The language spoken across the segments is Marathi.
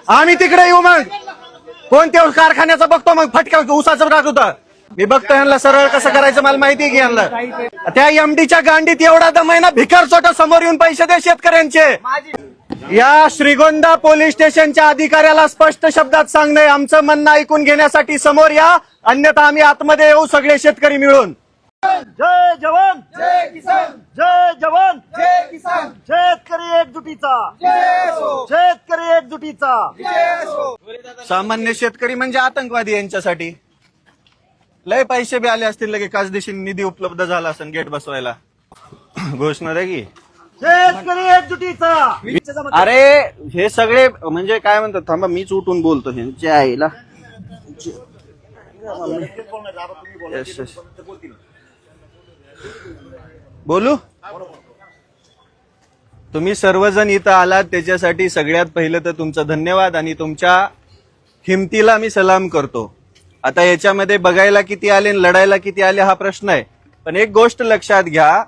आम्ही तिकडे येऊ मग कोणत्या कारखान्याचा बघतो मग फटका उसाचं टाकतो मी बघतो यांना सरळ कसं करायचं मला माहिती आहे की यांना त्या एमडीच्या गांडीत एवढा दम आहे ना भिकार चोटा समोर येऊन पैसे दे शेतकऱ्यांचे या श्रीगोंदा पोलीस स्टेशनच्या अधिकाऱ्याला स्पष्ट शब्दात सांगणे आमचं म्हणणं ऐकून घेण्यासाठी समोर या अन्यथा आम्ही आतमध्ये येऊ सगळे शेतकरी मिळून जय जवान जय किसान जय जवान जय किसान शेतकरी एकजुटीचा शेतकरी एकजुटीचा सामान्य शेतकरी म्हणजे आतंकवादी यांच्यासाठी लय पैसे बी आले असतील लगे काच दिवशी निधी उपलब्ध झाला असेल गेट बसवायला घोषणा रे की शेतकरी एकजुटीचा अरे हे सगळे म्हणजे काय म्हणतात थांबा मीच उठून बोलतो ह्यांच्या आईला Yes, yes. बोलू तुम्ही सर्वजण इथं आलात त्याच्यासाठी सगळ्यात पहिलं तर तुमचं धन्यवाद आणि तुमच्या हिमतीला मी सलाम करतो आता याच्यामध्ये बघायला किती आले आणि लढायला किती आले हा प्रश्न आहे पण एक गोष्ट लक्षात घ्या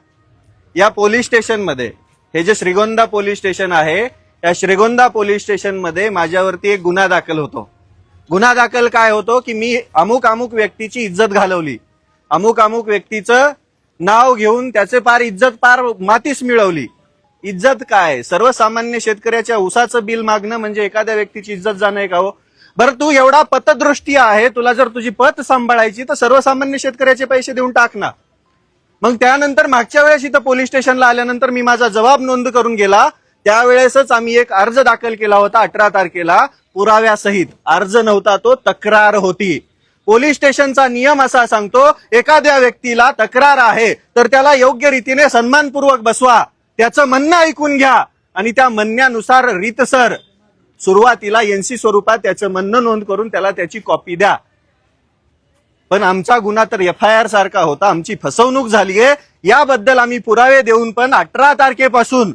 या पोलीस स्टेशन मध्ये हे जे श्रीगोंदा पोलीस स्टेशन आहे या श्रीगोंदा पोलीस स्टेशन मध्ये माझ्यावरती एक गुन्हा दाखल होतो गुन्हा दाखल काय होतो की मी अमुक अमुक व्यक्तीची इज्जत घालवली अमुक अमुक व्यक्तीचं नाव घेऊन त्याचे पार इज्जत पार मातीस मिळवली इज्जत काय सर्वसामान्य शेतकऱ्याच्या ऊसाचं बिल मागणं म्हणजे एखाद्या व्यक्तीची इज्जत जाणं आहे का हो बरं तू एवढा पतदृष्टी आहे तुला जर तुझी पत सांभाळायची तर सर्वसामान्य शेतकऱ्याचे पैसे देऊन टाक ना मग त्यानंतर मागच्या वेळेस इथं पोलीस स्टेशनला आल्यानंतर मी माझा जबाब नोंद करून गेला त्यावेळेसच आम्ही एक अर्ज दाखल केला होता 18 तारखेला पुराव्यासहित अर्ज नव्हता तो तक्रार होती पोलीस स्टेशनचा नियम असा सांगतो एखाद्या व्यक्तीला तक्रार आहे तर त्याला योग्य रीतीने सन्मानपूर्वक बसवा त्याचं म्हणणं ऐकून घ्या आणि त्या म्हणण्यानुसार रीतसर सुरुवातीला एनसी स्वरूपात त्याचं म्हणणं नोंद करून त्याला त्याची कॉपी द्या पण आमचा गुन्हा तर FIR सारखा होता आमची फसवणूक झालीये याबद्दल आम्ही पुरावे देऊन पण 18 तारखेपासून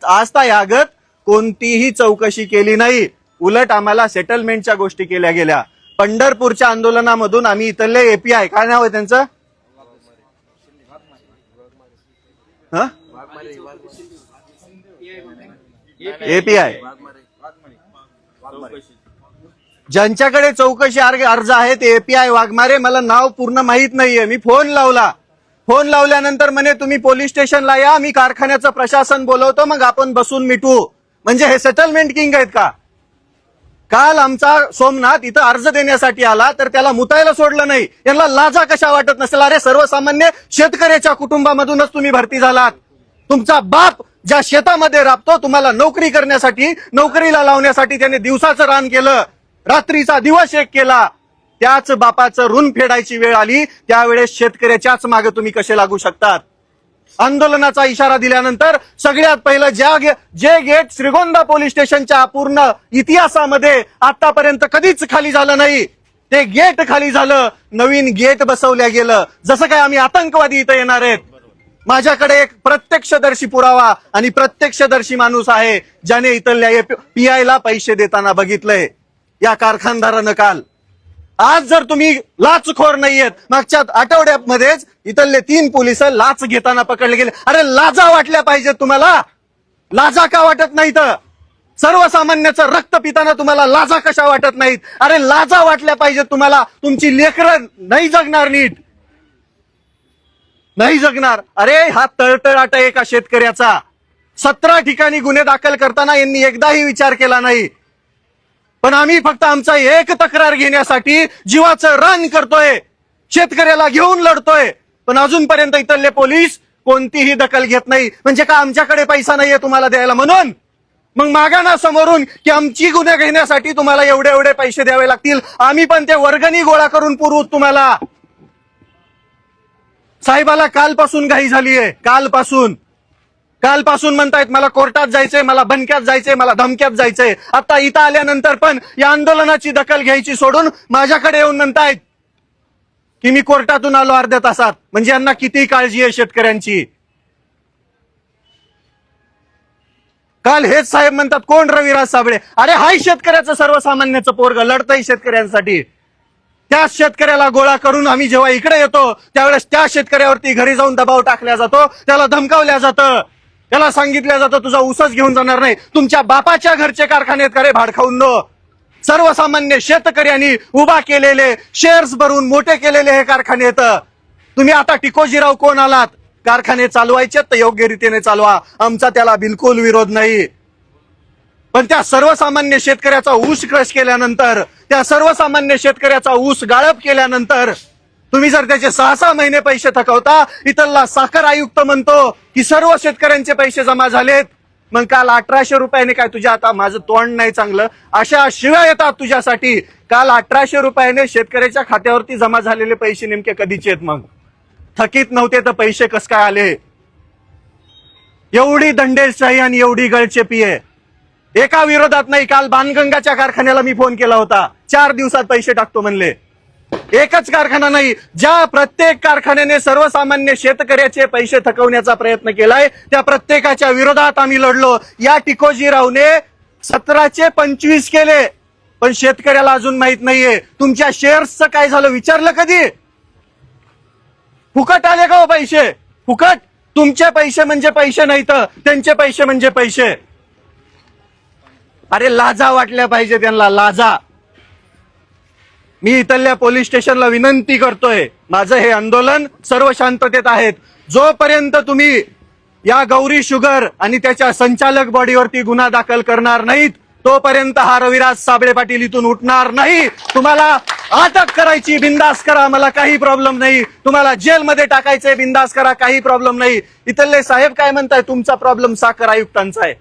आज तागायत कोणतीही चौकशी केली नाही उलट आम्हाला सेटलमेंटच्या गोष्टी केल्या गेल्या पंढरपूरच्या आंदोलनामधून आम्ही इथले API काय नाव आहे त्यांचं API ज्यांच्याकडे चौकशी अर्ज आहे ते API वाघमारे मला नाव पूर्ण माहित नाहीये मी फोन लावल्यानंतर म्हणे तुम्ही पोलीस स्टेशनला या मी कारखान्याचं प्रशासन बोलवतो मग आपण बसून मिटवू म्हणजे हे सेटलमेंट किंग आहेत का काल आमचा सोमनाथ इथं अर्ज देण्यासाठी आला तर त्याला मुतायला सोडलं नाही यांना लाजा कशा वाटत नसेल अरे सर्वसामान्य शेतकऱ्याच्या कुटुंबामधूनच तुम्ही भरती झालात तुमचा बाप ज्या शेतामध्ये राबतो तुम्हाला नोकरी करण्यासाठी नोकरीला लावण्यासाठी त्याने दिवसाचं रान केलं रात्रीचा दिवस एक केला त्याच बापाचं ऋण फेडायची वेळ आली त्यावेळेस शेतकऱ्याच्याच मागे तुम्ही कसे लागू शकतात आंदोलनाचा इशारा दिल्यानंतर सगळ्यात पहिलं जे गेट श्रीगोंदा पोलीस स्टेशनच्या पूर्ण इतिहासामध्ये आतापर्यंत कधीच खाली झालं नाही ते गेट खाली झालं नवीन गेट बसवल्या गेलं जसं काय आम्ही आतंकवादी इथं येणार आहेत माझ्याकडे एक प्रत्यक्षदर्शी पुरावा आणि प्रत्यक्षदर्शी माणूस आहे ज्याने इथल्या PI ला पैसे देताना बघितलंय या कारखानदारानं काल आज जर तुम्ही लाचखोर नाहीयेत मागच्या आठवड्यामध्येच इथले 3 पोलिस लाच घेताना पकडले गेले अरे लाजा वाटल्या पाहिजेत तुम्हाला लाजा का वाटत नाही तर सर्वसामान्याचं रक्त पिताना तुम्हाला लाजा कशा वाटत नाहीत अरे लाजा वाटल्या पाहिजेत तुम्हाला तुमची लेकरं नाही जगणार नीट नाही जगणार अरे हा तळतळाट आहे एका शेतकऱ्याचा 17 ठिकाणी गुन्हे दाखल करताना यांनी एकदाही विचार केला नाही पण आम्ही फक्त आमचा एक तक्रार घेण्यासाठी जीवाचं रान करतोय शेतकऱ्याला घेऊन लढतोय पण अजूनपर्यंत इथले पोलीस कोणतीही दखल घेत नाही म्हणजे का आमच्याकडे पैसा नाहीये तुम्हाला द्यायला म्हणून मग मागा ना समोरून की आमची गुन्हे घेण्यासाठी तुम्हाला एवढे एवढे पैसे द्यावे लागतील आम्ही पण ते वर्गणी गोळा करून पुरवू तुम्हाला साहेबाला कालपासून घाई झालीये कालपासून म्हणतायत मला कोर्टात जायचंय मला बनक्यात जायचंय मला धमक्यात जायचंय आता इथं आल्यानंतर पण या आंदोलनाची दखल घ्यायची सोडून माझ्याकडे येऊन म्हणतायत की मी कोर्टातून आलो अर्ध्या तासात म्हणजे यांना किती काळजी आहे शेतकऱ्यांची काल हेच साहेब म्हणतात कोण रविराज साबळे अरे हाय शेतकऱ्याचं सर्वसामान्याचं पोरग लढतंय शेतकऱ्यांसाठी त्या शेतकऱ्याला गोळा करून आम्ही जेव्हा इकडे येतो त्यावेळेस त्या शेतकऱ्यावरती घरी जाऊन दबाव टाकला जातो त्याला धमकावल्या जातं त्याला सांगितलं जातं तुझा ऊसच घेऊन जाणार नाही तुमच्या बापाच्या घरचे कारखाने आहेत का रे भाड खाऊन नो सर्वसामान्य शेतकऱ्यांनी उभा केलेले, शेअर्स भरून मोठे केलेले हे कारखाने आहेत. तुम्ही आता टिकोजीराव कोण आलात? कारखाने चालवायचे तर योग्य रीतीने चालवा, आमचा त्याला बिलकुल विरोध नाही. पण त्या सर्वसामान्य शेतकऱ्याचा ऊस क्रश केल्यानंतर, त्या सर्वसामान्य शेतकऱ्याचा ऊस गाळप केल्यानंतर तुम्ही जर त्याचे 6-6 महिने पैसे थकवता, इथला साखर आयुक्त म्हणतो की सर्व शेतकऱ्यांचे पैसे जमा झालेत. मग काल 1800 रुपयाने काय तुझ्या, आता माझं तोंड नाही चांगलं, अशा शिव्या येतात तुझ्यासाठी. काल 1800 रुपयाने शेतकऱ्याच्या खात्यावरती जमा झालेले पैसे नेमके कधीचे आहेत? मग थकीत नव्हते तर पैसे कस काय आले? एवढी दंडेशाही आणि एवढी गळचेपी आहे. एका विरोधात नाही, काल बाणगंगाच्या कारखान्याला मी फोन केला होता, 4 दिवसात पैसे टाकतो म्हणले. एकच कारखाना नाही, ज्या प्रत्येक कारखान्याने सर्वसामान्य शेतकऱ्याचे पैसे थकवण्याचा प्रयत्न केलाय त्या प्रत्येकाच्या विरोधात आम्ही लढलो. या टिकोजीरावने 17चे 25 केले, पण शेतकऱ्याला अजून माहित नाहीये तुमच्या शेअर्सचं काय झालं. विचारलं कधी? फुकट आले का हो पैसे? फुकट. तुमचे पैसे म्हणजे पैसे नाहीत, त्यांचे पैसे म्हणजे पैसे. अरे लाजा वाटल्या पाहिजे त्यांना, लाजा. मी इथल्या पोलीस स्टेशनला विनंती करतोय, माझं हे आंदोलन सर्व शांततेत आहेत. जोपर्यंत तुम्ही या गौरी शुगर आणि त्याच्या संचालक बॉडीवरती गुन्हा दाखल करणार नाहीत, तोपर्यंत हा रविराज साबळे पाटील इथून उठणार नाही. तुम्हाला अटक करायची बिंदास करा, मला काही प्रॉब्लेम नाही. तुम्हाला जेलमध्ये टाकायचंय बिंदास करा, काही प्रॉब्लेम नाही. इथले साहेब काय म्हणताय? तुमचा प्रॉब्लेम साखर आयुक्तांचा आहे.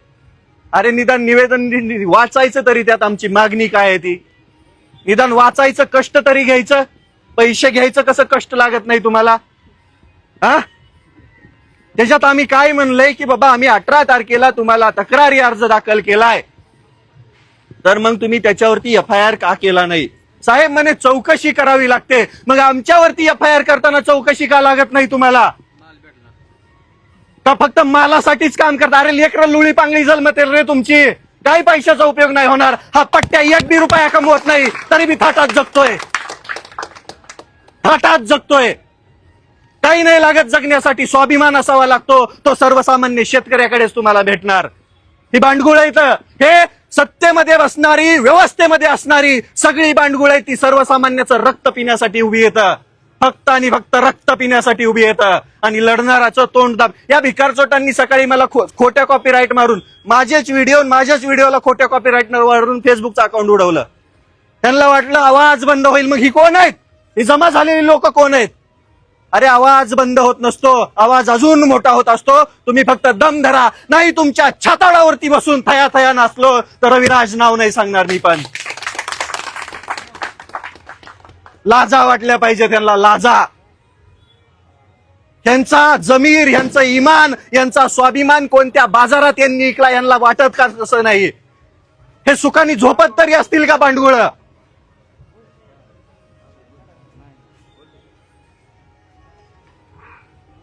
अरे निदान निवेदन वाचायचं तरी, त्यात आमची मागणी काय आहे ती निदान वाचायचं, कष्ट तरी घ्यायचं. पैसे घ्यायचं कसं कष्ट लागत नाही तुम्हाला? हा, त्याच्यात आम्ही काय म्हणलंय की बाबा आम्ही 18 तारखेला तुम्हाला तक्रारी अर्ज दाखल केलाय, तर मग तुम्ही त्याच्यावरती FIR का केला नाही? साहेब म्हणे चौकशी करावी लागते. मग आमच्यावरती FIR करताना चौकशी का लागत नाही तुम्हाला? का फक्त मालासाठीच काम करता? अरे लेकरं लुळी पांगळी जन्मते रे तुमची, काही पैशाचा उपयोग नाही होणार. हा पट्ट्या 1 बी रुपया कमवत नाही तरी मी थाटात जगतोय, थाटात जगतोय. काही नाही लागत जगण्यासाठी, स्वाभिमान असावा लागतो, तो सर्वसामान्य शेतकऱ्याकडेच तुम्हाला भेटणार. ही बांडगुळ आहे इथं. हे सत्तेमध्ये बसणारी, व्यवस्थेमध्ये असणारी सगळी बांडगुळ आहे ती सर्वसामान्याचं रक्त पिण्यासाठी उभी येतं, फक्त आणि फक्त रक्त पिण्यासाठी उभी येतं. आणि लढणाराचं तोंड दाब. या भिकारचोटांनी सकाळी मला खोट्या कॉपीराईट मारून माझ्याच व्हिडिओला खोट्या कॉपीराईट मारून फेसबुकचं अकाउंट उडवलं. त्यांना वाटलं आवाज बंद होईल. मग ही कोण आहेत? ही जमा झालेली लोक कोण आहेत? अरे आवाज बंद होत नसतो, आवाज अजून मोठा होत असतो. तुम्ही फक्त दम धरा. नाही तुमच्या छाताडावरती बसून थया थया नाचलो तर रविराज नाव नाही सांगणार मी. पण लाजा वाटल्या पाहिजे त्यांना, लाजा. यांचा जमीर, यांचं इमान, यांचा स्वाभिमान कोणत्या बाजारात यांनी इकला यांना वाटत का तसं नाही? हे सुखाने झोपत तरी असतील का बांडगुळ?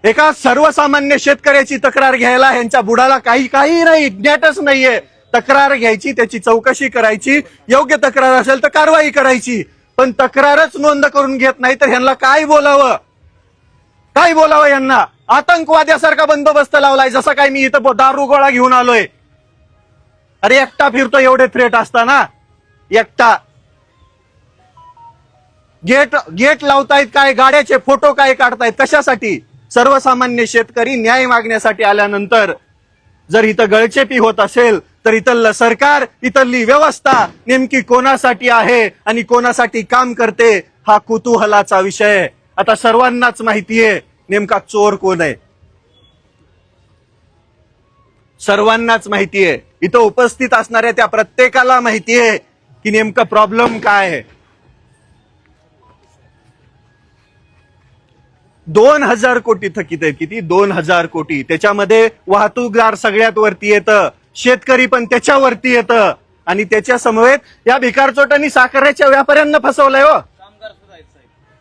एका सर्वसामान्य शेतकऱ्याची तक्रार घ्यायला यांच्या बुडाला काही नाही, ज्ञातच नाहीये. तक्रार घ्यायची, त्याची चौकशी करायची, योग्य तक्रार असेल तर कारवाई करायची. पण तक्रारच नोंद करून घेत नाही तर ह्यांना काय बोलावं? काय बोलावं यांना? आतंकवाद्यासारखा बंदोबस्त लावलाय, जसं काय मी इथं दारू गोळा घेऊन आलोय. अरे एकटा फिरतो एवढे थ्रेट असताना, एकटा गेट लावतायत काय, गाड्याचे फोटो काय काढतायत, कशासाठी? सर्वसामान्य शेतकरी न्याय मागण्यासाठी आल्यानंतर जर इथं गळचेपी होत असेल तर इथलं सरकार, इथली व्यवस्था नेमकी कोणासाठी आहे आणि कोणासाठी काम करते हा कुतूहलाचा विषय आहे. आता सर्वांनाच माहितीये नेमका चोर कोण आहे, सर्वांनाच माहितीये. इथं उपस्थित असणाऱ्या त्या प्रत्येकाला माहितीये की नेमकं प्रॉब्लेम काय आहे. 2000 कोटी थकीत आहे. किती? 2000 कोटी. त्याच्यामध्ये वाहतूकदार सगळ्यात वरती येतं, शेतकरी पण त्याच्यावरती येतं आणि त्याच्या समवेत या भिकारचोटांनी साखरेच्या व्यापाऱ्यांना फसवलंय हो.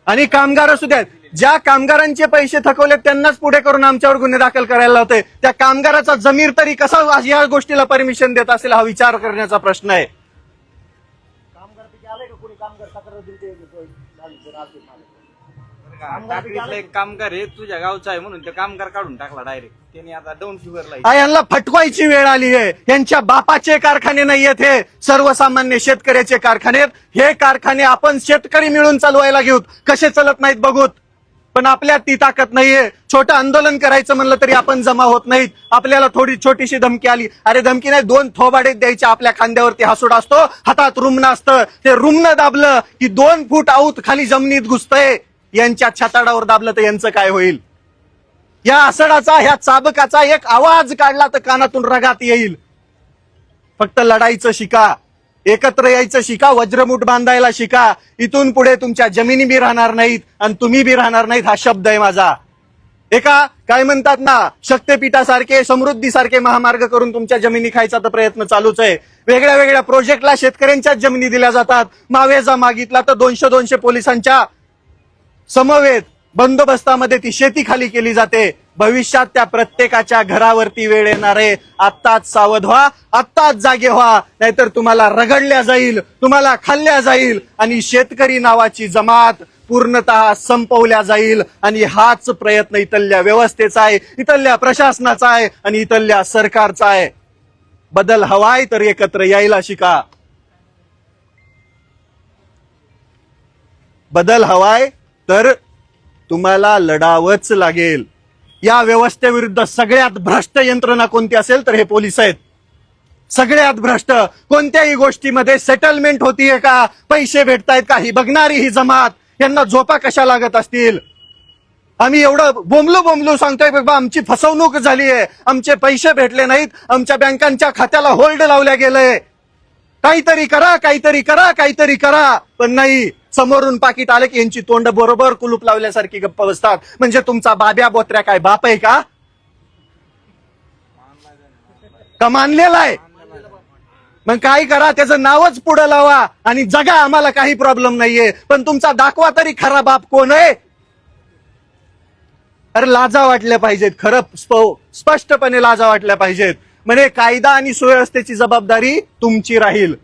आणि कामगार सुद्धा, ज्या कामगारांचे पैसे थकवले त्यांनाच पुढे करून आमच्यावर गुन्हे दाखल करायला होते. त्या कामगाराचा जमीर तरी कसा या गोष्टीला परमिशन देत असेल हा विचार करण्याचा प्रश्न आहे. कामगार आले का कोणी? कामगार तक्रार दिली टाकळीतला एक कामगार आहे तुझ्या गावचा आहे म्हणून ते कामगार काढून टाकला डायरेक्ट. त्याने आता डाऊन शुगरला. यांना फटवायची वेळ आली आहे. यांच्या बापाचे कारखाने नाहीयेत, हे सर्वसामान्य शेतकऱ्याचे कारखाने आहेत. हे कारखाने आपण शेतकरी मिळून चालवायला घेऊत, कसे चालत नाहीत बघूत. पण आपल्यात ती ताकद नाहीये. छोटं आंदोलन करायचं म्हणलं तरी आपण जमा होत नाहीत. आपल्याला थोडी छोटीशी धमकी आली, अरे धमकी नाही, 2 थोबाडे द्यायचे. आपल्या खांद्यावरती हसूड असतो, हातात रुमणं असतं. ते रुमणं दाबलं की 2 फूट आऊत खाली जमिनीत घुसतंय. यांच्या छाताडावर दाबलं तर यांचं काय होईल? या असडाचा, ह्या चाबकाचा एक आवाज काढला तर कानातून रगात येईल. फक्त लढाईचं शिका, एकत्र यायचं शिका, वज्रमुठ बांधायला शिका. इथून पुढे तुमच्या जमिनी बी राहणार नाहीत आणि तुम्ही बी राहणार नाहीत. हा शब्द आहे माझा. एका काय म्हणतात ना, शक्तीपीठासारखे, समृद्धीसारखे महामार्ग करून तुमच्या जमिनी खायचा तर प्रयत्न चालूच आहे. वेगळ्या वेगळ्या प्रोजेक्टला शेतकऱ्यांच्याच जमिनी दिल्या जातात. मावेजा मागितला तर 200 पोलिसांच्या समवेत बंदोबस्तामध्ये ती शेती खाली केली जाते. भविष्यात त्या प्रत्येकाच्या घरावरती वेळ येणार आहे. आत्ताच सावध व्हा, आत्ताच जागे व्हा, नाहीतर तुम्हाला रगडल्या जाईल, तुम्हाला खाल्ल्या जाईल आणि शेतकरी नावाची जमात पूर्णतः संपवल्या जाईल. आणि हाच प्रयत्न इथल्या व्यवस्थेचा आहे, इथल्या प्रशासनाचा आहे आणि इथल्या सरकारचा आहे. बदल हवाय तर एकत्र यायला शिका. बदल हवाय तर तुम्हाला लढावंच लागेल. या व्यवस्थेविरुद्ध सगळ्यात भ्रष्ट यंत्रणा कोणती असेल तर हे पोलीस आहेत. सगळ्यात भ्रष्ट. कोणत्याही गोष्टीमध्ये सेटलमेंट होतीये का, पैसे भेटतायत का, ही बघणारी ही जमात. यांना झोपा कशा लागत असतील. आम्ही एवढं बोंबलू सांगतोय बाबा आमची फसवणूक झाली आहे, आमचे पैसे भेटले नाहीत, आमच्या बँकांच्या खात्याला होल्ड लावल्या गेलंय. काहीतरी करा, काहीतरी करा, काहीतरी करा. पण नाही, समोरून पाकिट आले की यांची तोंड बरोबर कुलूप लावल्यासारखी गप्प बसतात. म्हणजे तुमचा बाब्या बोत्र्या काय बाप आहे का? मानलेला आहे. मग काय करा, त्याचं नावच पुढे लावा आणि जगा, आम्हाला काही प्रॉब्लेम नाहीये. पण तुमचा दाखवा तरी खरा बाप कोण आहे. अरे लाजा वाटल्या पाहिजेत, खरं स्पष्टपणे लाजा वाटल्या पाहिजेत. म्हणजे कायदा आणि सुव्यवस्थेची जबाबदारी तुमची राहील.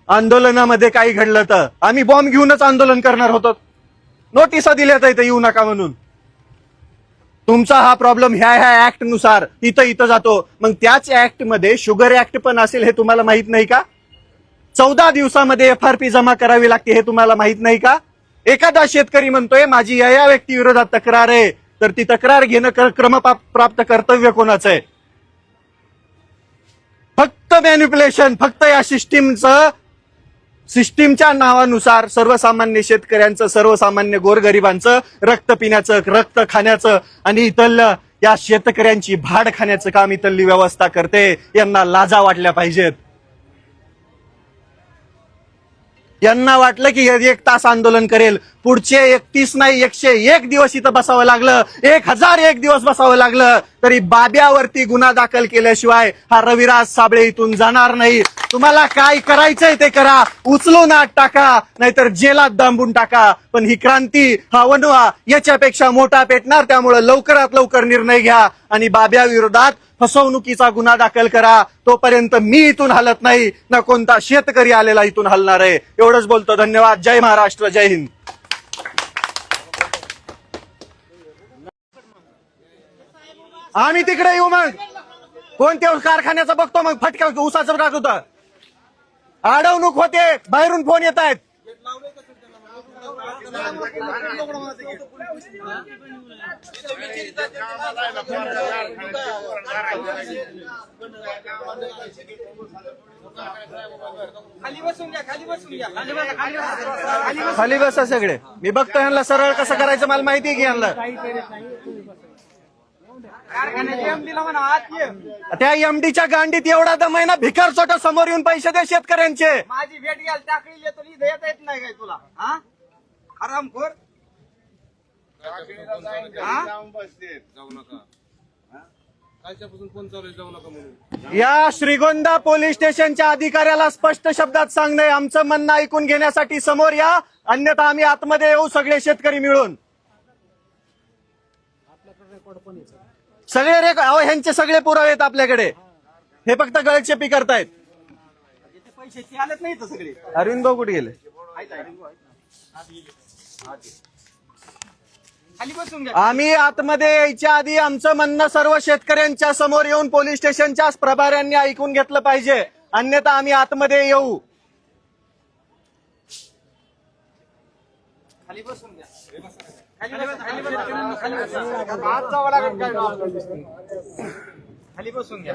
आंदोलनामध्ये काही घडलं तर आम्ही बॉम्ब घेऊनच आंदोलन करणार होतो. नोटिसा दिल्यात इथं येऊ नका म्हणून. तुमचा हा प्रॉब्लेम ह्या ऍक्ट नुसार इथं जातो. मग त्याच ऍक्ट मध्ये शुगर ऍक्ट पण असेल हे तुम्हाला माहित नाही का? 14 दिवसामध्ये FRP जमा करावी लागते हे तुम्हाला माहित नाही का? एखादा शेतकरी म्हणतोय माझी या व्यक्ती विरोधात तक्रार आहे, तर ती तक्रार घेणं क्रमप्राप्त कर्तव्य कोणाचं आहे? फक्त मॅन्युप्युलेशन, फक्त या सिस्टीमच्या नावानुसार सर्वसामान्य शेतकऱ्यांचं, सर्वसामान्य गोरगरिबांचं रक्त पिण्याचं, रक्त खाण्याचं आणि इथलं या शेतकऱ्यांची भाड खाण्याचं काम इथली व्यवस्था करते. यांना लाजा वाटल्या पाहिजेत. यांना वाटलं की 1 तास आंदोलन करेल, पुढचे 31 नाही 101 दिवस इथं बसावं लागलं, 1001 दिवस बसावं लागलं तरी बाब्यावरती गुन्हा दाखल केल्याशिवाय हा रविराज साबळे इथून जाणार नाही. तुम्हाला काय करायचंय ते करा, उचलून आत टाका, नाहीतर जेलात डांबून टाका. पण ही क्रांती, हा वनवा याच्यापेक्षा मोठा पेटणार. त्यामुळे लवकरात लवकर निर्णय घ्या आणि बाब्या विरोधात फसवणुकीचा गुन्हा दाखल करा. तोपर्यंत मी इथून हलत नाही, ना कोणता शेतकरी आलेला इथून हलणार आहे. एवढंच बोलतो. धन्यवाद. जय महाराष्ट्र, जय हिंद. आम्ही तिकडे येऊ. मग कोणत्या कारखान्याचा बघतो, मग फटका उसाचं टाक होता. अडवणूक होते, बाहेरून फोन येत आहेत. खाली बसा सगळे. मी बघतो यांना सरळ कसं करायचं, मला माहिती आहे की यांना. त्या एमडीच्या गांडीत एवढा दम आहे ना, भिकार छोटा समोर येऊन पैसे दे शेतकऱ्यांचे. माझी भेट घ्याल टाकळी येतो, इथं येता येत नाही काय तुला? हा आरामखोर. या श्रीगोंदा पोलीस स्टेशनच्या अधिकाऱ्याला स्पष्ट शब्दात सांगणं, आमचं म्हणणं ऐकून घेण्यासाठी समोर या, अन्यथा आम्ही आतमध्ये येऊ सगळे शेतकरी मिळून. सगळे ह्यांचे सगळे पुरावे आहेत आपल्याकडे. हे फक्त गळचेपी करतायत. पैसे ते आलेत नाही सगळे. अरविंद भाऊ कुठे गेले? खाली बसून घ्या. आम्ही आतमध्ये यायच्या आधी आमचं म्हणणं सर्व शेतकऱ्यांच्या समोर येऊन पोलीस स्टेशनच्या प्रभाऱ्यांनी ऐकून घेतलं पाहिजे, अन्यथा आम्ही आतमध्ये येऊ. खाली बसून घ्या. खाली बसा, खाली बसा, खाली बसा. आत जावं लागेल काय खाली बसून घ्या.